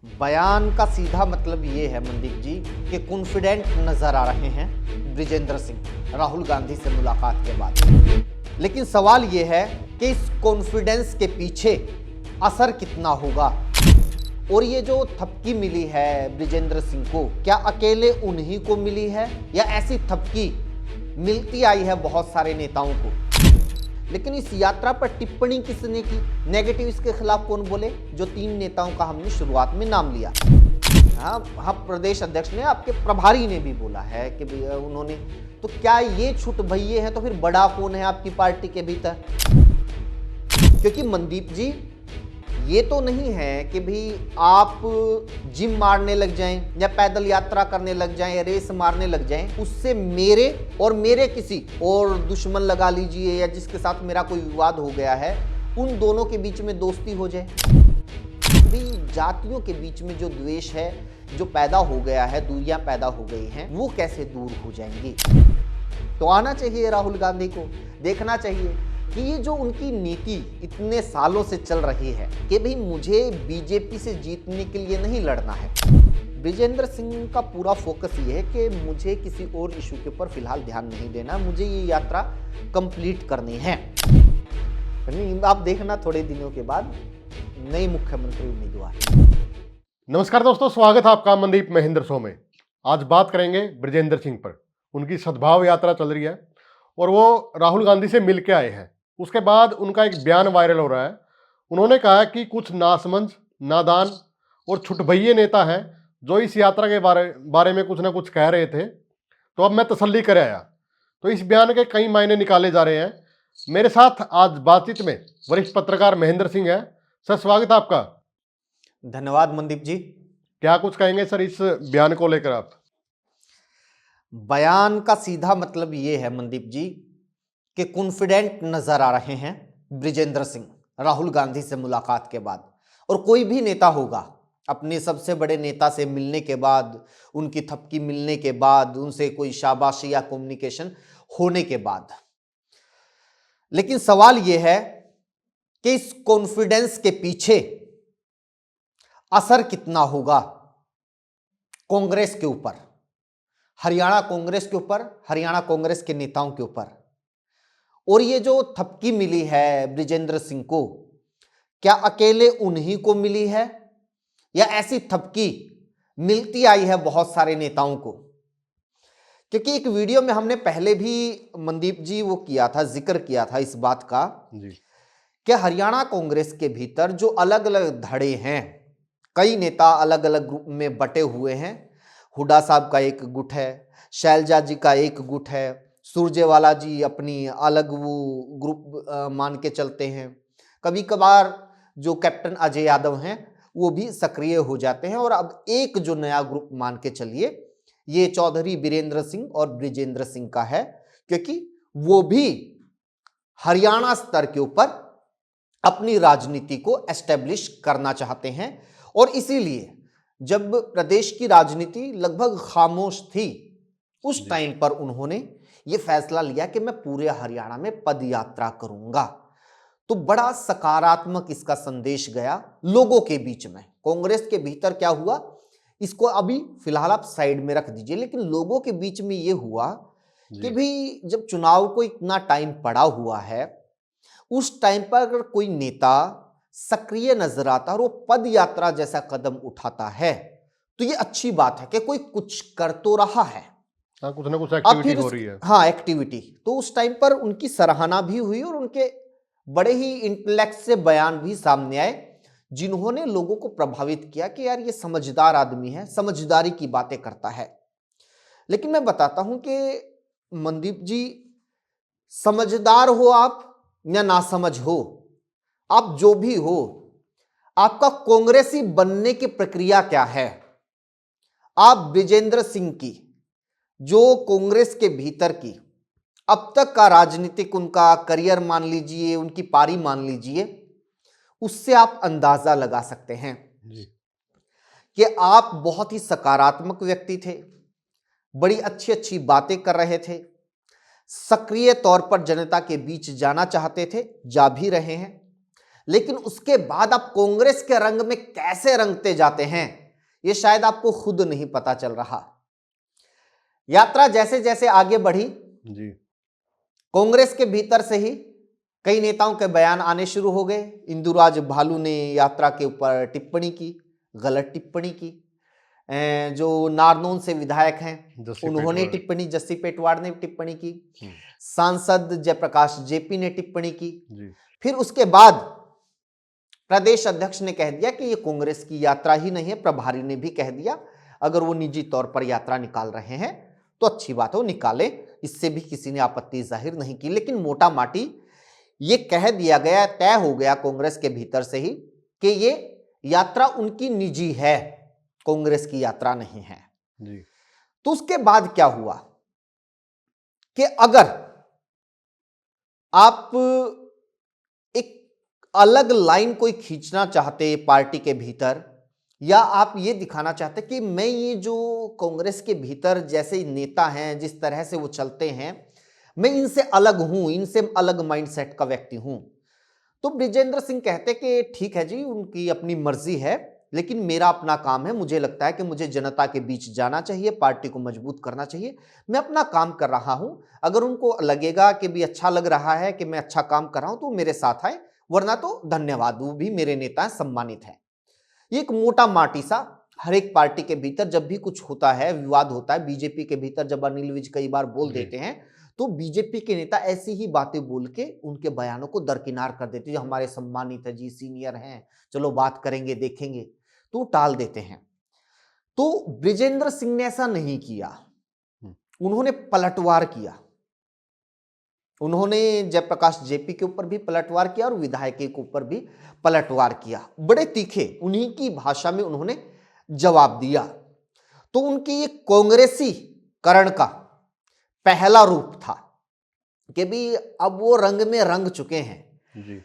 बयान का सीधा मतलब ये है मनदीप जी कि कॉन्फिडेंट नजर आ रहे हैं ब्रिजेंद्र सिंह राहुल गांधी से मुलाकात के बाद। लेकिन सवाल ये है कि इस कॉन्फिडेंस के पीछे असर कितना होगा। और ये जो थपकी मिली है ब्रिजेंद्र सिंह को, क्या अकेले उन्हीं को मिली है या ऐसी थपकी मिलती आई है बहुत सारे नेताओं को। लेकिन इस यात्रा पर टिप्पणी किसने की, नेगेटिव इसके खिलाफ कौन बोले? जो 3 नेताओं का हमने शुरुआत में नाम लिया। हाँ, प्रदेश अध्यक्ष ने, आपके प्रभारी ने भी बोला है कि उन्होंने, तो क्या ये छुट भैये हैं तो फिर बड़ा कौन है आपकी पार्टी के भीतर? क्योंकि मनदीप जी, ये तो नहीं है कि भी आप जिम मारने लग जाएं या पैदल यात्रा करने लग जाएं या रेस मारने लग जाएं, उससे मेरे और मेरे किसी और दुश्मन लगा लीजिए या जिसके साथ मेरा कोई विवाद हो गया है, उन दोनों के बीच में दोस्ती हो जाए। भी जातियों के बीच में जो द्वेष है, जो पैदा हो गया है, दूरियां पैदा हो गई हैं, वो कैसे दूर हो जाएंगी? तो आना चाहिए राहुल गांधी को, देखना चाहिए कि ये जो उनकी नीति इतने सालों से चल रही है कि भाई मुझे बीजेपी से जीतने के लिए नहीं लड़ना है। ब्रिजेंद्र सिंह का पूरा फोकस ये है कि मुझे किसी और इशू के ऊपर फिलहाल ध्यान नहीं देना, मुझे ये यात्रा कंप्लीट करनी है। आप देखना थोड़े दिनों के बाद नई मुख्यमंत्री उम्मीदवार। नमस्कार दोस्तों, स्वागत है आपका मनदीप महेंद्र शो में। आज बात करेंगे ब्रिजेंद्र सिंह पर। उनकी सद्भाव यात्रा चल रही है और वो राहुल गांधी से मिल के आए हैं। उसके बाद उनका एक बयान वायरल हो रहा है। उन्होंने कहा कि कुछ नासमझ, नादान और छुटभइये नेता हैं जो इस यात्रा के बारे में कुछ ना कुछ कह रहे थे, तो अब मैं तसल्ली कर आया। तो इस बयान के कई मायने निकाले जा रहे हैं। मेरे साथ आज बातचीत में वरिष्ठ पत्रकार महेंद्र सिंह है। सर, स्वागत है आपका। धन्यवाद मनदीप जी। क्या कुछ कहेंगे सर इस बयान को लेकर आप? बयान का सीधा मतलब ये है मनदीप जी कि कॉन्फिडेंट नजर आ रहे हैं ब्रिजेंद्र सिंह राहुल गांधी से मुलाकात के बाद। और कोई भी नेता होगा अपने सबसे बड़े नेता से मिलने के बाद, उनकी थपकी मिलने के बाद, उनसे कोई शाबाशी या कम्युनिकेशन होने के बाद। लेकिन सवाल यह है कि इस कॉन्फिडेंस के पीछे असर कितना होगा कांग्रेस के ऊपर, हरियाणा कांग्रेस के ऊपर, हरियाणा कांग्रेस के नेताओं के ऊपर। और ये जो थपकी मिली है ब्रिजेंद्र सिंह को, क्या अकेले उन्हीं को मिली है या ऐसी थपकी मिलती आई है बहुत सारे नेताओं को? क्योंकि एक वीडियो में हमने पहले भी मनदीप जी वो किया था, जिक्र किया था इस बात का जी कि हरियाणा कांग्रेस के भीतर जो अलग अलग धड़े हैं, कई नेता अलग अलग ग्रुप में बटे हुए हैं। हुड्डा साहब का एक गुट है, शैलजा जी का एक गुट है, सुरजेवाला जी अपनी अलग वो ग्रुप मान के चलते हैं। कभी कभार जो कैप्टन अजय यादव हैं वो भी सक्रिय हो जाते हैं। और अब एक जो नया ग्रुप मान के चलिए, ये चौधरी बीरेंद्र सिंह और ब्रिजेंद्र सिंह का है, क्योंकि वो भी हरियाणा स्तर के ऊपर अपनी राजनीति को एस्टेब्लिश करना चाहते हैं। और इसीलिए जब प्रदेश की राजनीति लगभग खामोश थी, उस टाइम पर उन्होंने ये फैसला लिया कि मैं पूरे हरियाणा में पद यात्रा करूंगा। तो बड़ा सकारात्मक इसका संदेश गया लोगों के बीच में। कांग्रेस के भीतर क्या हुआ, इसको अभी फिलहाल आप साइड में रख दीजिए, लेकिन लोगों के बीच में ये हुआ कि भी जब चुनाव को इतना टाइम पड़ा हुआ है, उस टाइम पर अगर कोई नेता सक्रिय नजर आता और वो पद यात्रा जैसा कदम उठाता है, तो ये अच्छी बात है कि कोई कुछ कर तो रहा है। हाँ, कुछ ना कुछ एक्टिविटी हो रही है। हाँ, एक्टिविटी। तो उस टाइम पर उनकी सराहना भी हुई और उनके बड़े ही इंटेलेक्ट से बयान भी सामने आए, जिन्होंने लोगों को प्रभावित किया कि यार ये समझदार आदमी है, समझदारी की बातें करता है। लेकिन मैं बताता हूं कि मनदीप जी, समझदार हो आप या नासमझ हो, आप जो भी हो, आपका कांग्रेसी बनने की प्रक्रिया क्या है? आप ब्रिजेंद्र सिंह की जो कांग्रेस के भीतर की अब तक का राजनीतिक उनका करियर मान लीजिए, उनकी पारी मान लीजिए, उससे आप अंदाजा लगा सकते हैं कि आप बहुत ही सकारात्मक व्यक्ति थे, बड़ी अच्छी अच्छी बातें कर रहे थे, सक्रिय तौर पर जनता के बीच जाना चाहते थे, जा भी रहे हैं। लेकिन उसके बाद आप कांग्रेस के रंग में कैसे रंगते जाते हैं, यह शायद आपको खुद नहीं पता चल रहा। यात्रा जैसे जैसे आगे बढ़ी जी, कांग्रेस के भीतर से ही कई नेताओं के बयान आने शुरू हो गए। इंदुराज भालू ने यात्रा के ऊपर टिप्पणी की, गलत टिप्पणी की। जो नारनौल से विधायक हैं उन्होंने टिप्पणी, जस्सी पेटवाड़ ने टिप्पणी की, सांसद जयप्रकाश जेपी ने टिप्पणी की जी। फिर उसके बाद प्रदेश अध्यक्ष ने कह दिया कि ये कांग्रेस की यात्रा ही नहीं है। प्रभारी ने भी कह दिया अगर वो निजी तौर पर यात्रा निकाल रहे हैं तो अच्छी बात है, वो निकाले, इससे भी किसी ने आपत्ति जाहिर नहीं की। लेकिन मोटा माटी ये कह दिया गया, तय हो गया कांग्रेस के भीतर से ही कि ये यात्रा उनकी निजी है, कांग्रेस की यात्रा नहीं है जी। तो उसके बाद क्या हुआ कि अगर आप एक अलग लाइन कोई खींचना चाहते पार्टी के भीतर, या आप ये दिखाना चाहते कि मैं ये जो कांग्रेस के भीतर जैसे नेता हैं, जिस तरह से वो चलते हैं, मैं इनसे अलग हूं, इनसे अलग माइंडसेट का व्यक्ति हूं, तो बृजेंद्र सिंह कहते कि ठीक है जी, उनकी अपनी मर्जी है, लेकिन मेरा अपना काम है। मुझे लगता है कि मुझे जनता के बीच जाना चाहिए, पार्टी को मजबूत करना चाहिए, मैं अपना काम कर रहा हूं। अगर उनको लगेगा कि भी अच्छा लग रहा है कि मैं अच्छा काम कर रहा हूं तो मेरे साथ आए, वरना तो धन्यवाद, वो भी मेरे नेता हैं, सम्मानित है। ये एक मोटा माटी सा हर एक पार्टी के भीतर जब भी कुछ होता है, विवाद होता है, बीजेपी के भीतर जब अनिल विज कई बार बोल देते हैं तो बीजेपी के नेता ऐसी ही बातें बोल के उनके बयानों को दरकिनार कर देते हैं। हमारे सम्मानित है जी, सीनियर हैं, चलो बात करेंगे, देखेंगे, तो टाल देते हैं। तो बृजेंद्र सिंह ने ऐसा नहीं किया, उन्होंने पलटवार किया। उन्होंने जयप्रकाश जेपी के ऊपर भी पलटवार किया और विधायक के ऊपर भी पलटवार किया। बड़े तीखे उन्हीं की भाषा में उन्होंने जवाब दिया। तो उनकी ये कांग्रेसी करण का पहला रूप था कि भी अब वो रंग में रंग चुके हैं जी।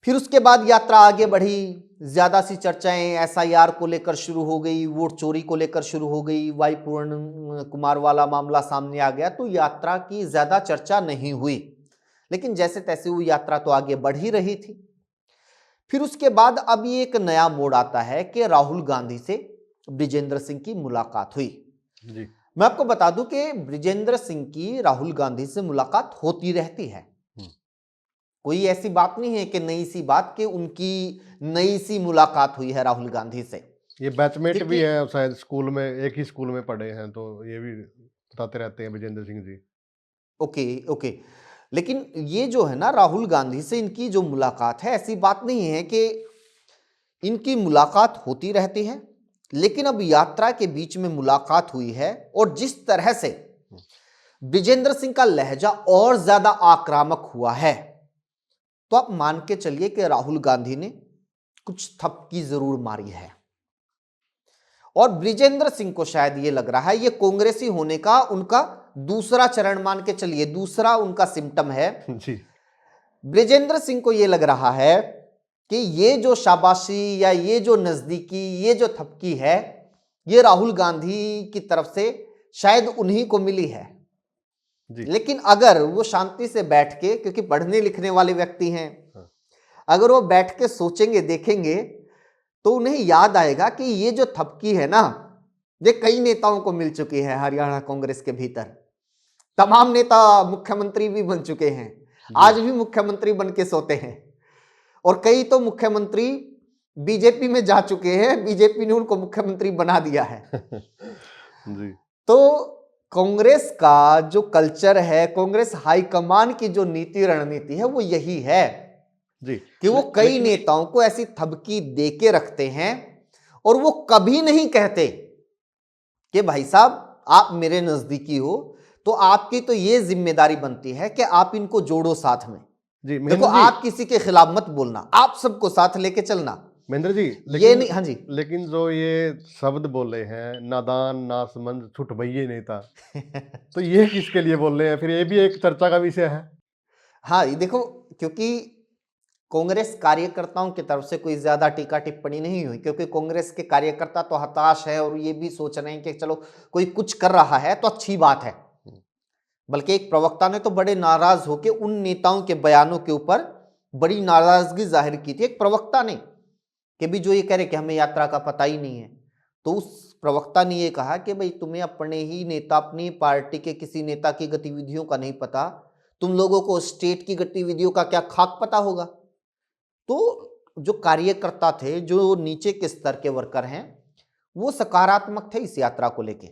फिर उसके बाद यात्रा आगे बढ़ी, ज्यादा सी चर्चाएं एसआईआर को लेकर शुरू हो गई, वोट चोरी को लेकर शुरू हो गई, वाई पूर्ण कुमार वाला मामला सामने आ गया, तो यात्रा की ज्यादा चर्चा नहीं हुई। लेकिन जैसे तैसे वो यात्रा तो आगे बढ़ ही रही थी। फिर उसके बाद अब ये एक नया मोड़ आता है कि राहुल गांधी से बृजेंद्र सिंह की मुलाकात हुई। जी। मैं आपको बता दूं कि बृजेंद्र सिंह की राहुल गांधी से मुलाकात होती रहती है, कोई ऐसी बात नहीं है कि नई सी बात कि उनकी नई सी मुलाकात हुई है राहुल गांधी से। ये बैचमेट भी है शायद, स्कूल में एक ही स्कूल में पढ़े हैं, तो ये भी बताते रहते हैं बृजेंद्र सिंह जी। ओके ओके, लेकिन ये जो है ना राहुल गांधी से इनकी जो मुलाकात है, ऐसी बात नहीं है कि इनकी मुलाकात होती रहती है, लेकिन अब यात्रा के बीच में मुलाकात हुई है और जिस तरह से बृजेंद्र सिंह का लहजा और ज्यादा आक्रामक हुआ है, तो आप मान के चलिए कि राहुल गांधी ने कुछ थपकी जरूर मारी है। और बृजेंद्र सिंह को शायद ये लग रहा है ये कांग्रेसी होने का उनका दूसरा चरण मान के चलिए, दूसरा उनका सिम्टम है जी। बृजेंद्र सिंह को ये लग रहा है कि ये जो शाबाशी या ये जो नजदीकी, ये जो थपकी है, ये राहुल गांधी की तरफ से शायद उन्हीं को मिली है। लेकिन अगर वो शांति से बैठ के, क्योंकि पढ़ने लिखने वाले व्यक्ति हैं, अगर वो बैठ के सोचेंगे, देखेंगे, तो उन्हें याद आएगा कि ये जो थपकी है ना, ये कई नेताओं को मिल चुकी है। हरियाणा कांग्रेस के भीतर तमाम नेता मुख्यमंत्री भी बन चुके हैं, आज भी मुख्यमंत्री बन के सोते हैं, और कई तो मुख्यमंत्री बीजेपी में जा चुके हैं, बीजेपी ने उनको मुख्यमंत्री बना दिया है। जी। तो कांग्रेस का जो कल्चर है, कांग्रेस हाईकमान की जो नीति रणनीति है, वो यही है जी कि वो कई नेताओं को ऐसी थपकी दे के रखते हैं और वो कभी नहीं कहते कि भाई साहब आप मेरे नजदीकी हो, तो आपकी तो ये जिम्मेदारी बनती है कि आप इनको जोड़ो साथ में। जी देखो, आप किसी के खिलाफ मत बोलना, आप सबको साथ लेके चलना। महेंद्र जी, ये नहीं, हाँ जी, लेकिन जो ये शब्द बोले हैं, नादान, नासमंद, छुटभइये नेता, तो ये किसके लिए बोल रहे हैं? फिर ये भी एक चर्चा का विषय है। हाँ, ये देखो, क्योंकि कांग्रेस कार्यकर्ताओं की तरफ से कोई ज्यादा टीका टिप्पणी नहीं हुई, क्योंकि कांग्रेस के कार्यकर्ता तो हताश है और ये भी सोच रहे हैं कि चलो कोई कुछ कर रहा है तो अच्छी बात है। बल्कि एक प्रवक्ता ने तो बड़े नाराज होकर उन नेताओं के बयानों के ऊपर बड़ी नाराजगी जाहिर की थी एक प्रवक्ता ने कि भी जो ये कह रहे कि हमें यात्रा का पता ही नहीं है। तो उस प्रवक्ता ने ये कहा कि भाई तुम्हें अपने ही नेता, अपनी पार्टी के किसी नेता की गतिविधियों का नहीं पता, तुम लोगों को स्टेट की गतिविधियों का क्या खाक पता होगा। तो जो कार्यकर्ता थे, जो नीचे के स्तर के वर्कर हैं, वो सकारात्मक थे इस यात्रा को लेके।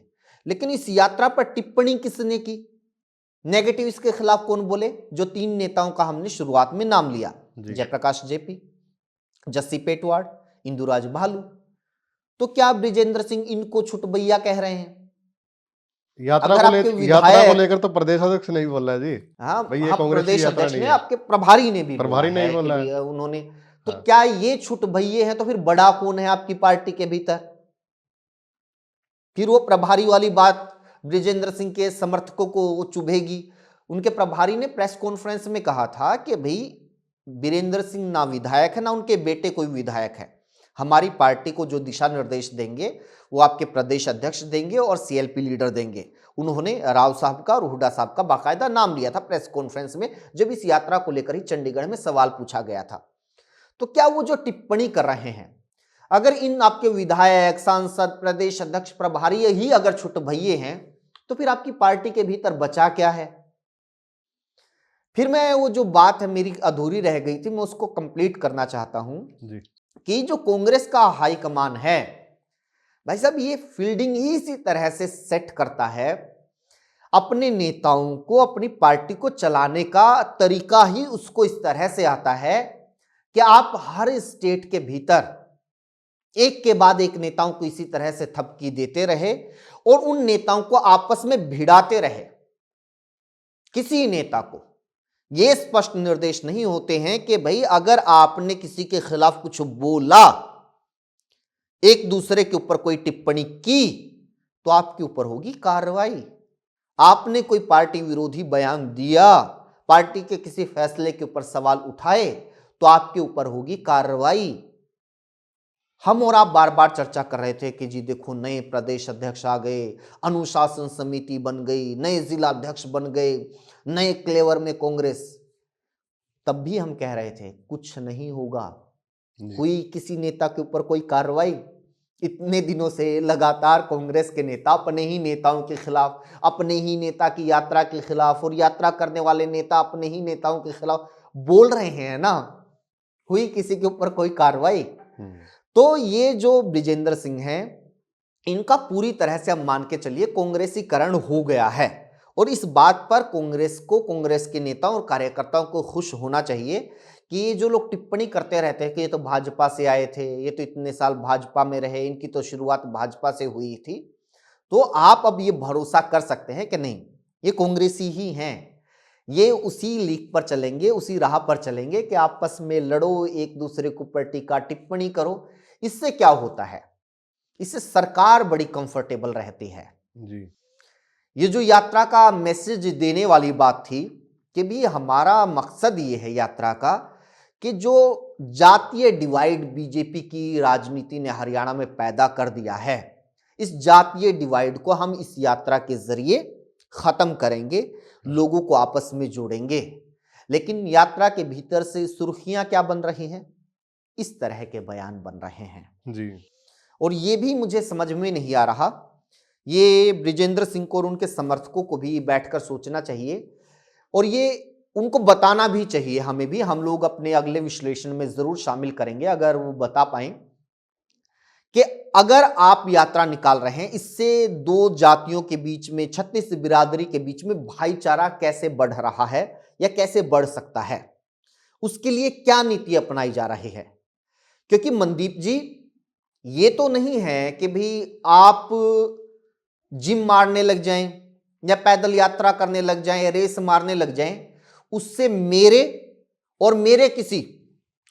लेकिन इस यात्रा पर टिप्पणी किसने की, नेगेटिव इसके खिलाफ कौन बोले? जो 3 नेताओं का हमने शुरुआत में नाम लिया, जयप्रकाश जेपी, जस्सी पेटवाड़, इंदुराज भालू। तो क्या ब्रिजेंद्र सिंह इनको छुटभैया कह रहे हैं? यात्रा को लेकर तो प्रदेश अध्यक्ष नहीं बोल रहा है जी। हाँ, भाई ये कांग्रेस की यात्रा नहीं है। आपके प्रभारी ने भी बोला है उन्होंने। तो क्या ये छुटभैये हैं? तो फिर बड़ा कौन है आपकी पार्टी के भीतर? फिर वो प्रभारी वाली बात ब्रिजेंद्र सिंह के समर्थकों को चुभेगी। उनके प्रभारी ने प्रेस कॉन्फ्रेंस में कहा था कि भाई बीरेंद्र सिंह ना विधायक है, ना उनके बेटे कोई विधायक है। हमारी पार्टी को जो दिशा निर्देश देंगे वो आपके प्रदेश अध्यक्ष देंगे और सीएलपी लीडर देंगे। उन्होंने राव साहब का और हुड्डा साहब का बाकायदा नाम लिया था प्रेस कॉन्फ्रेंस में, जब इस यात्रा को लेकर ही चंडीगढ़ में सवाल पूछा गया था। तो क्या वो जो टिप्पणी कर रहे हैं, अगर इन आपके विधायक, सांसद, प्रदेश अध्यक्ष, प्रभारी यही अगर छुटभैये हैं, तो फिर आपकी पार्टी के भीतर बचा क्या है? फिर मैं वो जो बात है मेरी अधूरी रह गई थी, मैं उसको कंप्लीट करना चाहता हूं कि जो कांग्रेस का हाईकमान है, भाई साहब, ये फील्डिंग ही इसी तरह से सेट करता है। अपने नेताओं को, अपनी पार्टी को चलाने का तरीका ही उसको इस तरह से आता है कि आप हर स्टेट के भीतर एक के बाद एक नेताओं को इसी तरह से थपकी देते रहे और उन नेताओं को आपस में भिड़ाते रहे। किसी नेता को ये स्पष्ट निर्देश नहीं होते हैं कि भाई अगर आपने किसी के खिलाफ कुछ बोला, एक दूसरे के ऊपर कोई टिप्पणी की, तो आपके ऊपर होगी कार्रवाई। आपने कोई पार्टी विरोधी बयान दिया, पार्टी के किसी फैसले के ऊपर सवाल उठाए, तो आपके ऊपर होगी कार्रवाई। हम और आप बार बार चर्चा कर रहे थे कि जी देखो नए प्रदेश अध्यक्ष आ गए, अनुशासन समिति बन गई, नए जिला अध्यक्ष बन गए, नए क्लेवर में कांग्रेस। तब भी हम कह रहे थे कुछ नहीं होगा, हुई किसी नेता के ऊपर कोई कार्रवाई? इतने दिनों से लगातार कांग्रेस के नेता अपने ही नेताओं के खिलाफ, अपने ही नेता की यात्रा के खिलाफ, और यात्रा करने वाले नेता अपने ही नेताओं के खिलाफ बोल रहे हैं ना, हुई किसी के ऊपर कोई कार्रवाई? तो ये जो ब्रिजेंद्र सिंह हैं, इनका पूरी तरह से हम मान के चलिए कांग्रेसीकरण हो गया है। और इस बात पर कांग्रेस को, कांग्रेस के नेताओं और कार्यकर्ताओं को खुश होना चाहिए कि ये जो लोग टिप्पणी करते रहते हैं कि ये तो भाजपा से आए थे, ये तो इतने साल भाजपा में रहे, इनकी तो शुरुआत भाजपा से हुई थी, तो आप अब ये भरोसा कर सकते हैं कि नहीं, ये कांग्रेसी ही हैं, ये उसी लीक पर चलेंगे, उसी राह पर चलेंगे कि आपस में लड़ो, एक दूसरे के ऊपर टीका टिप्पणी करो। इससे क्या होता है? इससे सरकार बड़ी कंफर्टेबल रहती है जी। ये जो यात्रा का मैसेज देने वाली बात थी कि भी हमारा मकसद ये है यात्रा का कि जो जातीय डिवाइड बीजेपी की राजनीति ने हरियाणा में पैदा कर दिया है, इस जातीय डिवाइड को हम इस यात्रा के जरिए खत्म करेंगे, लोगों को आपस में जोड़ेंगे। लेकिन यात्रा के भीतर से सुर्खियां क्या बन रही हैं? इस तरह के बयान बन रहे हैं जी। और ये भी मुझे समझ में नहीं आ रहा, ये ब्रिजेंद्र सिंह को और उनके समर्थकों को भी बैठकर सोचना चाहिए और ये उनको बताना भी चाहिए। हमें भी, हम लोग अपने अगले विश्लेषण में जरूर शामिल करेंगे अगर वो बता पाएं कि अगर आप यात्रा निकाल रहे हैं, इससे दो जातियों के बीच में, 36 बिरादरी के बीच में भाईचारा कैसे बढ़ रहा है या कैसे बढ़ सकता है, उसके लिए क्या नीति अपनाई जा रही है। क्योंकि मनदीप जी, ये तो नहीं है कि भी आप जिम मारने लग जाएं या पैदल यात्रा करने लग जाएं, रेस मारने लग जाएं, उससे मेरे और मेरे किसी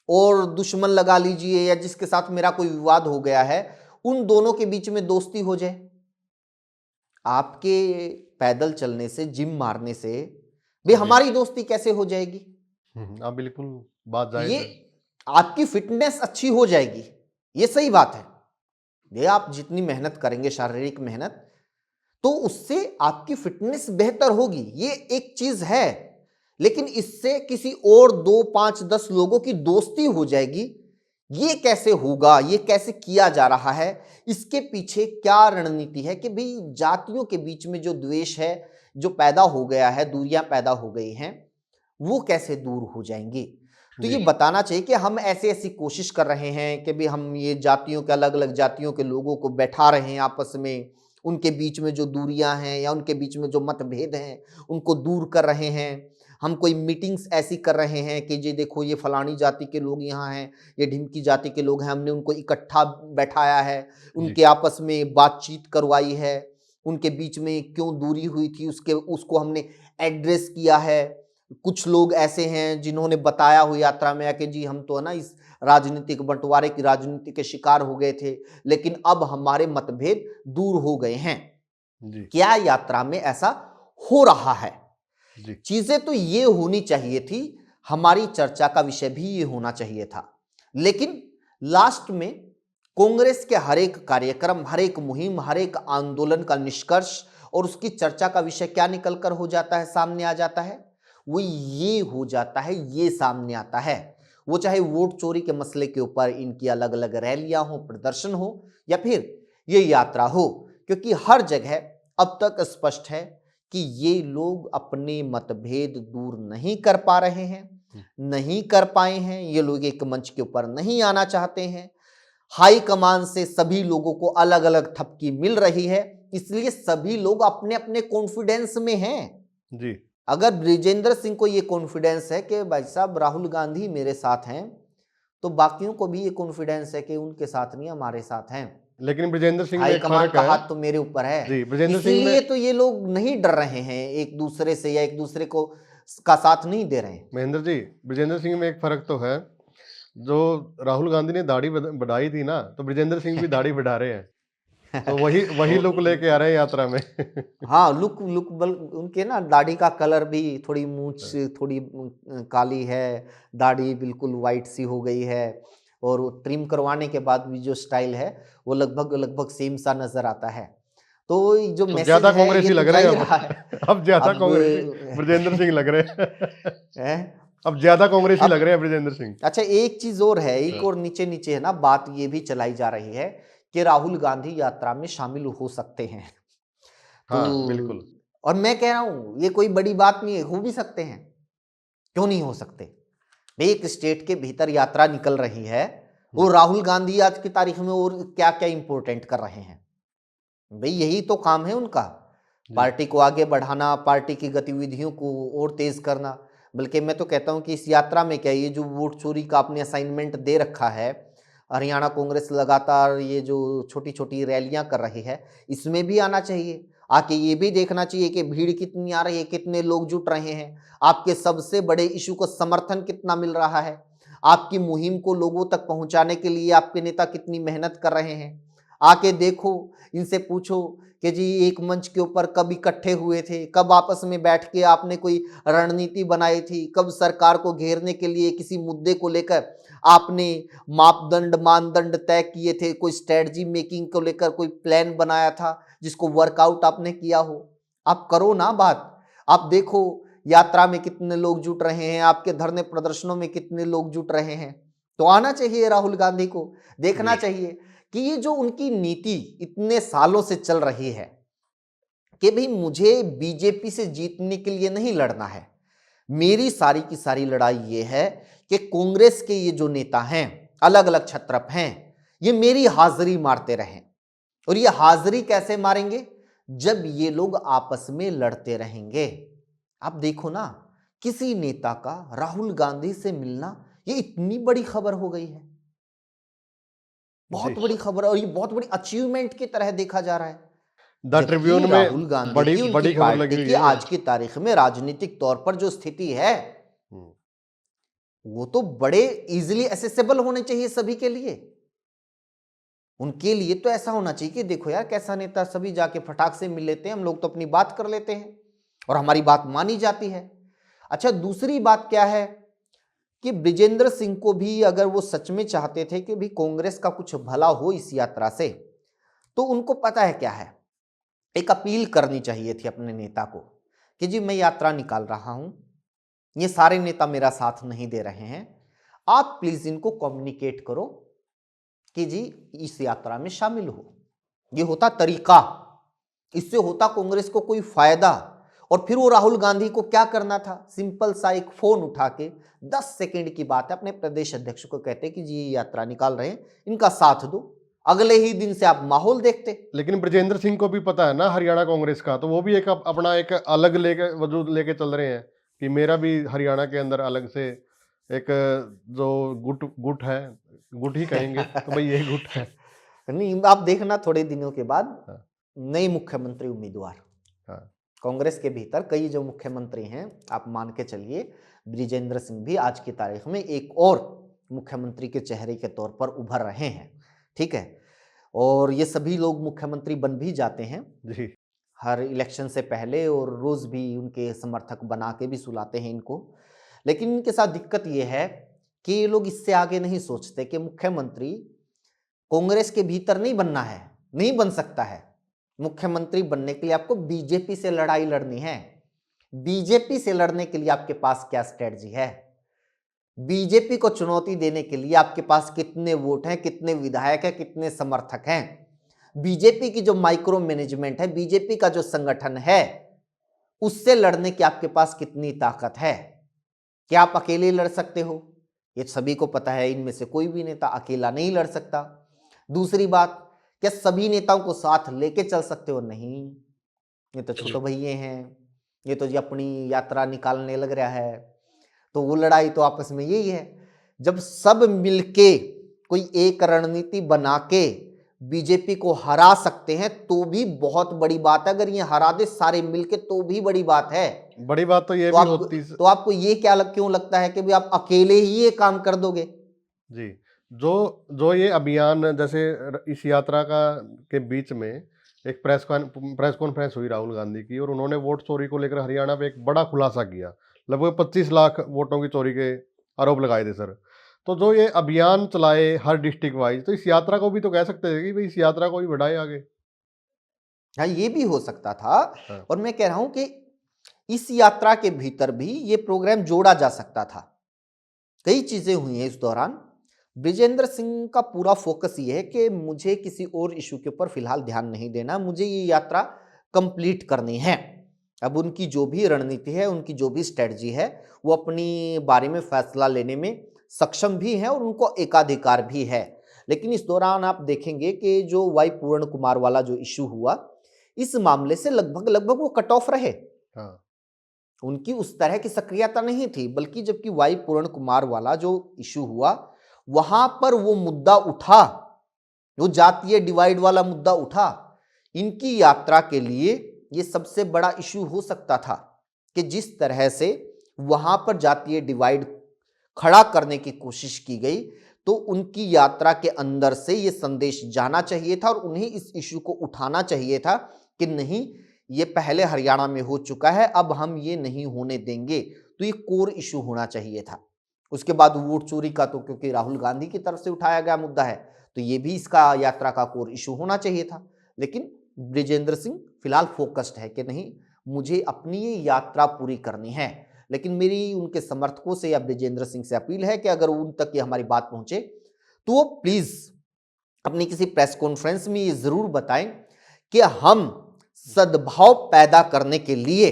और दुश्मन लगा लीजिए या जिसके साथ मेरा कोई विवाद हो गया है, उन दोनों के बीच में दोस्ती हो जाए। आपके पैदल चलने से, जिम मारने से भी हमारी दोस्ती कैसे हो जाएगी? आप बिल्कुल बात जायज है। ये आपकी फिटनेस अच्छी हो जाएगी, ये सही बात है। ये आप जितनी मेहनत करेंगे, शारीरिक मेहनत, तो उससे आपकी फिटनेस बेहतर होगी, ये एक चीज है। लेकिन इससे किसी और 2, 5, 10 लोगों की दोस्ती हो जाएगी, ये कैसे होगा, ये कैसे किया जा रहा है, इसके पीछे क्या रणनीति है कि भाई जातियों के बीच में जो द्वेष है, जो पैदा हो गया है, दूरियां पैदा हो गई हैं, वो कैसे दूर हो जाएंगी। तो ये जी बताना चाहिए कि हम ऐसे ऐसी कोशिश कर रहे हैं कि भी हम ये जातियों के, अलग अलग जातियों के लोगों को बैठा रहे हैं आपस में, उनके बीच में जो दूरियां हैं या उनके बीच में जो मतभेद हैं उनको दूर कर रहे हैं। हम कोई मीटिंग्स ऐसी कर रहे हैं कि जी देखो ये फलानी जाति के लोग यहाँ हैं, ये ढिमकी जाति के लोग हैं, हमने उनको इकट्ठा बैठाया है, जी उनके आपस में बातचीत करवाई है, उनके बीच में क्यों दूरी हुई थी उसको हमने एड्रेस किया है। कुछ लोग ऐसे हैं जिन्होंने बताया हुई यात्रा में कि जी हम तो है ना इस राजनीतिक बंटवारे की राजनीति के शिकार हो गए थे, लेकिन अब हमारे मतभेद दूर हो गए हैं। जी क्या यात्रा में ऐसा हो रहा है? जी चीजें तो ये होनी चाहिए थी, हमारी चर्चा का विषय भी ये होना चाहिए था, लेकिन लास्ट में कांग्रेस के हर एक कार्यक्रम, हर एक मुहिम, हर एक आंदोलन का निष्कर्ष और उसकी चर्चा का विषय क्या निकल कर हो जाता है, सामने आ जाता है, वो ये हो जाता है, ये सामने आता है। वो चाहे वोट चोरी के मसले के ऊपर इनकी अलग अलग रैलियां हो, प्रदर्शन हो, या फिर ये यात्रा हो, क्योंकि हर जगह अब तक स्पष्ट है कि ये लोग अपने मतभेद दूर नहीं कर पा रहे हैं, नहीं कर पाए हैं। ये लोग एक मंच के ऊपर नहीं आना चाहते हैं। हाई कमान से सभी लोगों को अलग अलग थपकी मिल रही है, इसलिए सभी लोग अपने अपने कॉन्फिडेंस में हैं। जी अगर ब्रिजेंद्र सिंह को ये कॉन्फिडेंस है कि भाई साहब राहुल गांधी मेरे साथ हैं, तो बाकियों को भी ये कॉन्फिडेंस है कि उनके साथ नहीं, हमारे साथ हैं। लेकिन ब्रिजेंद्र सिंह में एक हाईकमान फर्क का है। हाथ तो मेरे ऊपर है, जी ब्रिजेंद्र सिंह इसीलिए में तो ये लोग नहीं डर रहे हैं एक दूसरे से, या एक दूसरे को का साथ नहीं दे रहे हैं। महेंद्र जी, ब्रिजेंद्र सिंह में एक फर्क तो है। जो राहुल गांधी ने दाढ़ी बढ़ाई थी ना, तो ब्रिजेंद्र सिंह भी दाढ़ी बढ़ा रहे हैं। तो वही वही लुक लेके आ रहे हैं यात्रा में। हाँ, लुक लुक बल उनके ना दाढ़ी का कलर भी, थोड़ी मूंछ थोड़ी काली है, दाढ़ी बिल्कुल वाइट सी हो गई है, और वो ट्रिम करवाने के बाद भी जो स्टाइल है वो लगभग लगभग सेम सा नजर आता है। तो ये जो तो मैसेज ज्यादा है कांग्रेसी ये तो लग जा रहे ही हैं रहा अब। है। अब ज्यादा अब कांग्रेसी ब्रिजेंद्र सिंह लग रहे हैं। है अब ज्यादा कांग्रेसी लग अब रहे हैं ब्रिजेंद्र सिंह। अच्छा, एक चीज और है, एक और नीचे नीचे है ना बात ये भी चलाई जा रही है कि राहुल गांधी यात्रा में शामिल हो सकते हैं। तो हाँ बिल्कुल। और मैं कह रहा हूं ये कोई बड़ी बात नहीं है, हो भी सकते हैं, क्यों नहीं हो सकते। एक स्टेट के भीतर यात्रा निकल रही है, वो राहुल गांधी आज की तारीख में और क्या क्या इंपोर्टेंट कर रहे हैं, भाई यही तो काम है उनका, पार्टी को आगे बढ़ाना, पार्टी की गतिविधियों को और तेज करना। बल्कि मैं तो कहता हूं कि इस यात्रा में क्या, ये जो वोट चोरी का आपने असाइनमेंट दे रखा है, हरियाणा कांग्रेस लगातार ये जो छोटी छोटी रैलियां कर रही है, इसमें भी आना चाहिए। आके ये भी देखना चाहिए कि भीड़ कितनी आ रही है, कितने लोग जुट रहे हैं, आपके सबसे बड़े इशू को समर्थन कितना मिल रहा है, आपकी मुहिम को लोगों तक पहुंचाने के लिए आपके नेता कितनी मेहनत कर रहे हैं। आके देखो, इनसे पूछो कि जी एक मंच के ऊपर कब इकट्ठे हुए थे, कब आपस में बैठ के आपने कोई रणनीति बनाई थी, कब सरकार को घेरने के लिए किसी मुद्दे को लेकर आपने मापदंड मानदंड तय किए थे, कोई स्ट्रेटजी मेकिंग को लेकर कोई प्लान बनाया था जिसको वर्कआउट आपने किया हो। आप करो ना बात, आप देखो यात्रा में कितने लोग जुट रहे हैं, आपके धरने प्रदर्शनों में कितने लोग जुट रहे हैं। तो आना चाहिए राहुल गांधी को, देखना चाहिए कि ये जो उनकी नीति इतने सालों से चल रही है कि भाई मुझे बीजेपी से जीतने के लिए नहीं लड़ना है, मेरी सारी की सारी लड़ाई ये है कि कांग्रेस के ये जो नेता हैं, अलग अलग छत्रप हैं, ये मेरी हाजिरी मारते रहें। और ये हाजिरी कैसे मारेंगे, जब ये लोग आपस में लड़ते रहेंगे। आप देखो ना, किसी नेता का राहुल गांधी से मिलना ये इतनी बड़ी खबर हो गई है, बहुत बड़ी खबर, और ये बहुत बड़ी अचीवमेंट की तरह देखा जा रहा है। द ट्रिब्यून में राहुल गांधी बड़ी की, बड़ी उनकी खबर लगी पार्टी हुई की है। आज की तारीख में राजनीतिक तौर पर जो स्थिति है, वो तो बड़े इजीली एसेसेबल होने चाहिए सभी के लिए। उनके लिए तो ऐसा होना चाहिए कि देखो यार कैसा नेता, सभी जाके फटाक से मिल लेते हैं, हम लोग तो अपनी बात कर लेते हैं और हमारी बात मानी जाती है। अच्छा, दूसरी बात क्या है कि ब्रिजेंद्र सिंह को भी अगर वो सच में चाहते थे कि भी कांग्रेस का कुछ भला हो इस यात्रा से, तो उनको पता है क्या है, एक अपील करनी चाहिए थी अपने नेता को कि जी मैं यात्रा निकाल रहा हूं, ये सारे नेता मेरा साथ नहीं दे रहे हैं, आप प्लीज इनको कम्युनिकेट करो कि जी इस यात्रा में शामिल हो। ये होता तरीका, इससे होता कांग्रेस को कोई फायदा। और फिर वो राहुल गांधी को क्या करना था, सिंपल सा एक फोन उठा के 10 सेकंड की बात है, अपने प्रदेश अध्यक्ष को कहते कि जी ये यात्रा निकाल रहे हैं, इनका साथ दो, अगले ही दिन से आप माहौल देखते। लेकिन ब्रजेंद्र सिंह को भी पता है ना हरियाणा कांग्रेस का, तो वो भी एक अपना एक अलग लेके वजूद लेके चल रहे हैं कि मेरा भी हरियाणा के अंदर अलग से एक जो गुट है, गुट ही कहेंगे तो भाई ये गुट है। नहीं, आप देखना थोड़े दिनों के बाद हाँ। नए मुख्यमंत्री उम्मीदवार, हाँ। कांग्रेस के भीतर कई जो मुख्यमंत्री हैं, आप मान के चलिए ब्रिजेंद्र सिंह भी आज की तारीख में एक और मुख्यमंत्री के चेहरे के तौर पर उभर रहे हैं, ठीक है। और ये सभी लोग मुख्यमंत्री बन भी जाते हैं जी। हर इलेक्शन से पहले, और रोज भी उनके समर्थक बना के भी सुलाते हैं इनको। लेकिन इनके साथ दिक्कत ये है कि ये लोग इससे आगे नहीं सोचते कि मुख्यमंत्री कांग्रेस के भीतर नहीं बनना है, नहीं बन सकता है। मुख्यमंत्री बनने के लिए आपको बीजेपी से लड़ाई लड़नी है। बीजेपी से लड़ने के लिए आपके पास क्या स्ट्रेटजी है, बीजेपी को चुनौती देने के लिए आपके पास कितने वोट हैं, कितने विधायक हैं, कितने समर्थक हैं, बीजेपी की जो माइक्रो मैनेजमेंट है, बीजेपी का जो संगठन है, उससे लड़ने की आपके पास कितनी ताकत है। क्या आप अकेले लड़ सकते हो? ये सभी को पता है, इनमें से कोई भी नेता अकेला नहीं लड़ सकता। दूसरी बात, क्या सभी नेताओं को साथ लेके चल सकते हो? नहीं, ये तो छोटे भैये हैं, ये तो जी अपनी यात्रा निकालने लग रहा है। तो वो लड़ाई तो आपस में यही है। जब सब मिलके कोई एक रणनीति बना के बीजेपी को हरा सकते हैं तो भी बहुत बड़ी बात है। अगर ये हरा दे सारे मिलके तो भी बड़ी बात है। बड़ी बात तो ये तो भी होती तो आपको ये क्यों लगता है कि भी आप अकेले ही ये काम कर दोगे? जी, जो ये अभियान, जैसे इस यात्रा के बीच में एक प्रेस कॉन्फ्रेंस हुई राहुल गांधी की, और उन्होंने वोट चोरी को लेकर हरियाणा पे एक बड़ा खुलासा किया। लगभग 25 लाख वोटों की चोरी के आरोप लगाए थे सर। तो जो ये अभियान चलाए हर डिस्ट्रिक्ट वाइज, तो इस यात्रा को भी तो कह सकते हैं कि भाई इस यात्रा को भी बढ़ाए आगे। हाँ, ये भी हो सकता था। हाँ। और मैं कह रहा हूं कि इस यात्रा के भीतर भी ये प्रोग्राम जोड़ा जा सकता था। कई चीजें हुई हैं इस दौरान। ब्रिजेंद्र सिंह का पूरा फोकस ये है कि मुझे किसी और इशू के ऊपर फिलहाल ध्यान नहीं देना, मुझे ये यात्रा कंप्लीट करनी है। अब उनकी जो भी रणनीति है, उनकी जो भी स्ट्रेटजी है, वो अपनी बारे में फैसला लेने में सक्षम भी है और उनको एकाधिकार भी है। लेकिन इस दौरान आप देखेंगे कि जो वाई पूर्ण कुमार वाला जो इशू हुआ, इस मामले से लगभग लगभग वो कट ऑफ रहे। हाँ। उनकी उस तरह की सक्रियता नहीं थी, बल्कि जबकि वाई पूर्ण कुमार वाला जो इशू हुआ, वहां पर वो मुद्दा उठा, वो जातीय डिवाइड वाला मुद्दा उठा। इनकी यात्रा के लिए ये सबसे बड़ा इशू हो सकता था कि जिस तरह से वहां पर जातीय डिवाइड खड़ा करने की कोशिश की गई, तो उनकी यात्रा के अंदर से ये संदेश जाना चाहिए था और उन्हें इस इशू को उठाना चाहिए था कि नहीं, ये पहले हरियाणा में हो चुका है, अब हम ये नहीं होने देंगे। तो ये कोर इशू होना चाहिए था। उसके बाद वोट चोरी का तो क्योंकि राहुल गांधी की तरफ से उठाया गया मुद्दा है, तो ये भी इसका यात्रा का कोर इशू होना चाहिए था। लेकिन ब्रिजेंद्र सिंह फिलहाल फोकस्ड है कि नहीं, मुझे अपनी ये यात्रा पूरी करनी है। लेकिन मेरी उनके समर्थकों से या ब्रिजेंद्र सिंह से अपील है कि अगर उन तक ये हमारी बात पहुंचे तो वो प्लीज अपनी किसी प्रेस कॉन्फ्रेंस में ये जरूर बताएं कि हम सद्भाव पैदा करने के लिए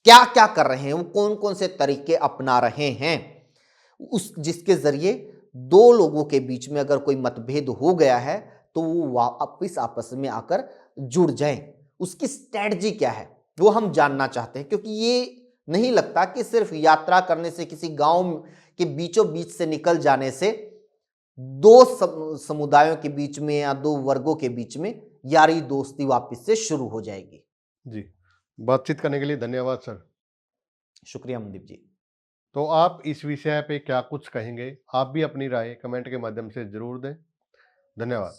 क्या क्या कर रहे हैं, वो कौन कौन से तरीके अपना रहे हैं, उस जिसके जरिए दो लोगों के बीच में अगर कोई मतभेद हो गया है तो वो वापस आपस में आकर जुड़ जाएं। उसकी स्ट्रेटजी क्या है वो हम जानना चाहते हैं, क्योंकि ये नहीं लगता कि सिर्फ यात्रा करने से, किसी गांव के बीचों बीच से निकल जाने से दो समुदायों के बीच में या दो वर्गों के बीच में यारी दोस्ती वापस से शुरू हो जाएगी। जी, बातचीत करने के लिए धन्यवाद सर। शुक्रिया मनदीप जी। तो आप इस विषय पे क्या कुछ कहेंगे? आप भी अपनी राय कमेंट के माध्यम से जरूर दें। धन्यवाद।